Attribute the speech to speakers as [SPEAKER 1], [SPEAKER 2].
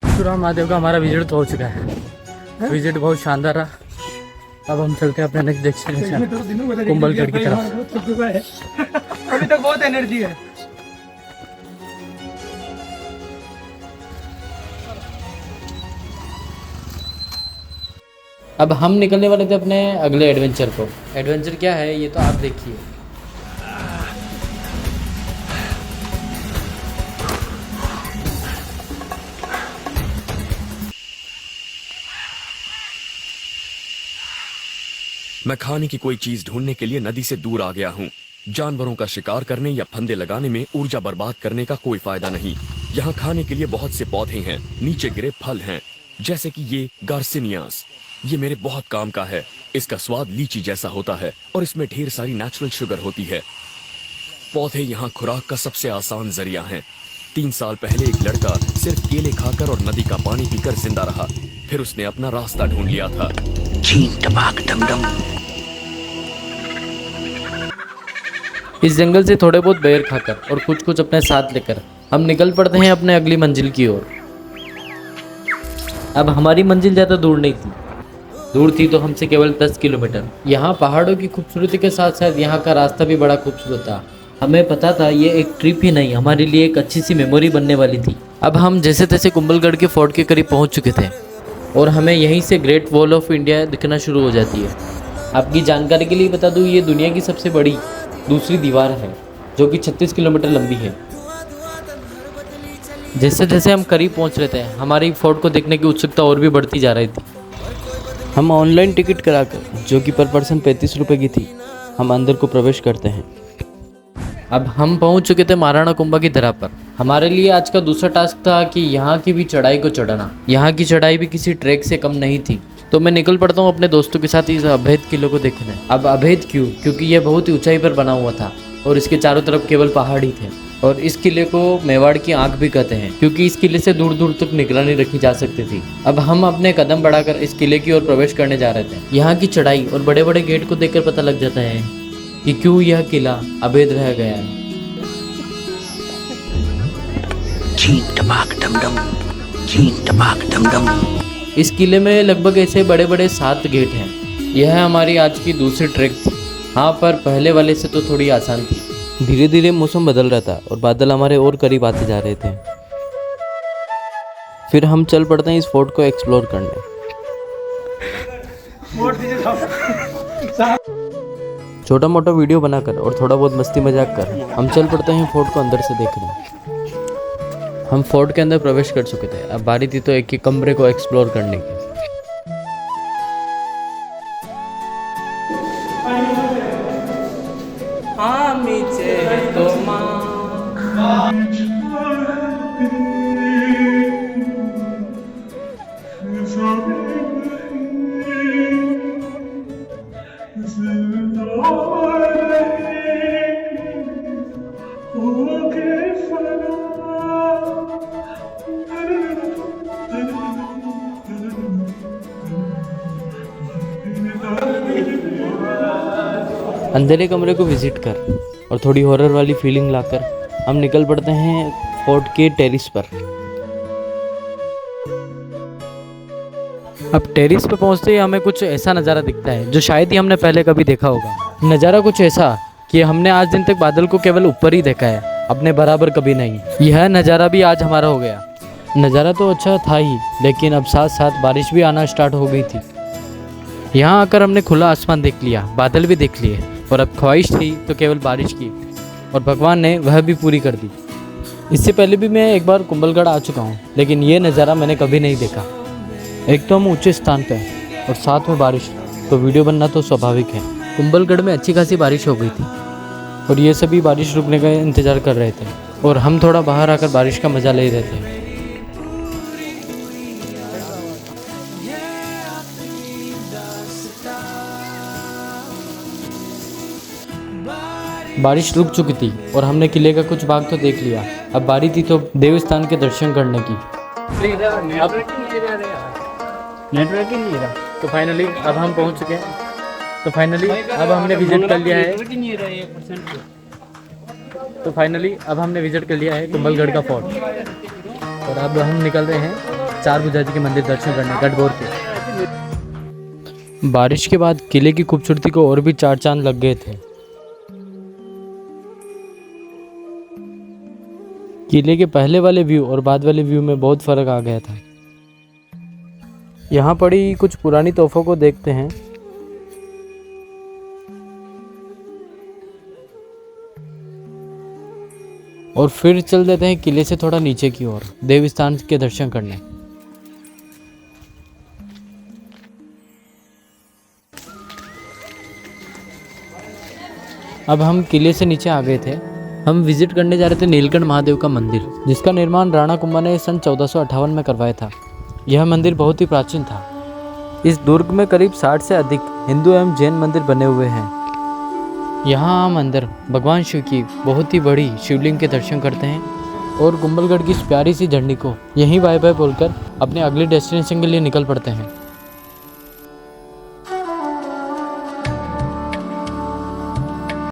[SPEAKER 1] परशुराम महादेव का हमारा विजिट तो हो चुका है। विजिट बहुत शानदार रहा। अब हम चलते हैं अपने नेक्स्ट डेस्टिनेशन कुंभलगढ़ की तरफ।
[SPEAKER 2] अभी तक बहुत एनर्जी है।
[SPEAKER 1] अब हम निकलने वाले थे अपने अगले एडवेंचर को। एडवेंचर क्या है ये तो आप देखिए।
[SPEAKER 3] मैं खाने की कोई चीज ढूंढने के लिए नदी से दूर आ गया हूँ। जानवरों का शिकार करने या फंदे लगाने में ऊर्जा बर्बाद करने का कोई फायदा नहीं। यहाँ खाने के लिए बहुत से पौधे हैं, नीचे गिरे फल हैं, जैसे कि ये गार्सिनियास। ये मेरे बहुत काम का है। इसका स्वाद लीची जैसा होता है और इसमें ढेर सारी नेचुरल शुगर होती है। पौधे यहाँ खुराक का सबसे आसान जरिया हैं। 3 साल पहले एक लड़का सिर्फ केले खाकर और नदी का पानी पीकर जिंदा रहा। फिर उसने अपना रास्ता ढूंढ लिया था।
[SPEAKER 1] इस जंगल से थोड़े बहुत बेर खाकर और कुछ कुछ अपने साथ लेकर हम निकल पड़ते हैं अपने अगली मंजिल की ओर। अब हमारी मंजिल ज़्यादा दूर नहीं थी, दूर थी तो हमसे केवल 10 किलोमीटर। यहाँ पहाड़ों की खूबसूरती के साथ साथ यहाँ का रास्ता भी बड़ा खूबसूरत था। हमें पता था ये एक ट्रिप ही नहीं, हमारे लिए एक अच्छी सी मेमोरी बनने वाली थी। अब हम जैसे तैसे कुंभलगढ़ के फोर्ट के करीब पहुँच चुके थे और हमें यहीं से ग्रेट वॉल ऑफ इंडिया दिखना शुरू हो जाती है। आपकी जानकारी के लिए बता दूँ, ये दुनिया की सबसे बड़ी दूसरी दीवार है जो कि 36 किलोमीटर लंबी है। जैसे जैसे हम करीब पहुंच रहे थे हमारी फोर्ट को देखने की उत्सुकता और भी बढ़ती जा रही थी। हम ऑनलाइन टिकट कराकर, जो कि पर पर्सन 35 रुपये की थी, हम अंदर को प्रवेश करते हैं। अब हम पहुंच चुके थे महाराणा कुंभा की धरा पर। हमारे लिए आज का दूसरा टास्क था कि यहाँ की भी चढ़ाई को चढ़ाना। यहाँ की चढ़ाई भी किसी ट्रैक से कम नहीं थी। तो मैं निकल पड़ता हूँ अपने दोस्तों के साथ इस अभेद किले को देखने। अब अभेद क्यों? क्योंकि यह बहुत ही ऊंचाई पर बना हुआ था और इसके चारों तरफ केवल पहाड़ ही थे। और इस किले को मेवाड़ की आंख भी कहते हैं क्योंकि इस किले से दूर दूर तक निगरानी रखी जा सकती थी। अब हम अपने कदम बढ़ाकर इस किले की ओर प्रवेश करने जा रहे थे। यहाँ की चढ़ाई और बड़े बड़े गेट को देखकर पता लग जाता है कि क्यों यह किला अभेद रह गया है। इस किले में लगभग ऐसे बड़े बड़े 7 गेट हैं। यह हमारी आज की दूसरी ट्रैक थी। हाँ, पर पहले वाले से तो थोड़ी आसान थी। धीरे धीरे मौसम बदल रहा था और बादल हमारे और करीब आते जा रहे थे। फिर हम चल पड़ते हैं इस फोर्ट को एक्सप्लोर करने। छोटा मोटा वीडियो बनाकर और थोड़ा बहुत मस्ती मजाक कर हम चल पड़ते हैं फोर्ट को अंदर से देखने। हम फोर्ट के अंदर प्रवेश कर चुके थे। अब बारी थी तो एक ही कमरे को एक्सप्लोर करने की। अंधेरे कमरे को विजिट कर और थोड़ी हॉरर वाली फीलिंग लाकर हम निकल पड़ते हैं फोर्ट के टेरिस पर। अब टेरिस पर पहुंचते ही हमें कुछ ऐसा नज़ारा दिखता है जो शायद ही हमने पहले कभी देखा होगा। नज़ारा कुछ ऐसा कि हमने आज दिन तक बादल को केवल ऊपर ही देखा है, अपने बराबर कभी नहीं। यह नज़ारा भी आज हमारा हो गया। नज़ारा तो अच्छा था ही, लेकिन अब साथ साथ बारिश भी आना स्टार्ट हो गई थी। यहाँ आकर हमने खुला आसमान देख लिया, बादल भी देख लिए और अब ख्वाहिश थी तो केवल बारिश की, और भगवान ने वह भी पूरी कर दी। इससे पहले भी मैं एक बार कुंभलगढ़ आ चुका हूँ, लेकिन ये नज़ारा मैंने कभी नहीं देखा। एक तो हम ऊंचे स्थान पे हैं और साथ में बारिश, तो वीडियो बनना तो स्वाभाविक है। कुंभलगढ़ में अच्छी खासी बारिश हो गई थी और ये सभी बारिश रुकने का इंतज़ार कर रहे थे और हम थोड़ा बाहर आकर बारिश का मज़ा ले रहे थे। बारिश रुक चुकी थी और हमने किले का कुछ भाग तो देख लिया। अब बारी थी तो देवस्थान के दर्शन करने की। नेटवर्क ही नहीं रहा तो फाइनली अब हम पहुंच चुके हैं। तो फाइनली अब हमने विजिट कर लिया है तो फाइनली अब हमने विजिट कर लिया है कुंभलगढ़ का फोर्ट और अब हम निकल रहे हैं चार भुजा जी के मंदिर दर्शन करने गढ़बोर के। बारिश के बाद किले की खूबसूरती को और भी चार चांद लग गए थे। किले के पहले वाले व्यू और बाद वाले व्यू में बहुत फर्क आ गया था। यहाँ पड़ी कुछ पुरानी तोहफों को देखते हैं। और फिर चल देते हैं किले से थोड़ा नीचे की ओर देव स्थान के दर्शन करने। अब हम किले से नीचे आ गए थे। हम विजिट करने जा रहे थे नीलकंठ महादेव का मंदिर, जिसका निर्माण राणा कुंभा ने सन 1458 में करवाया था। यह मंदिर बहुत ही प्राचीन था। इस दुर्ग में करीब 60 से अधिक हिंदू एवं जैन मंदिर बने हुए हैं। यहाँ हम अंदर भगवान शिव की बहुत ही बड़ी शिवलिंग के दर्शन करते हैं और कुंभलगढ़ की इस प्यारी सी झंडी को यहीं बाय बाय बोलकर अपने अगले डेस्टिनेशन के लिए निकल पड़ते हैं।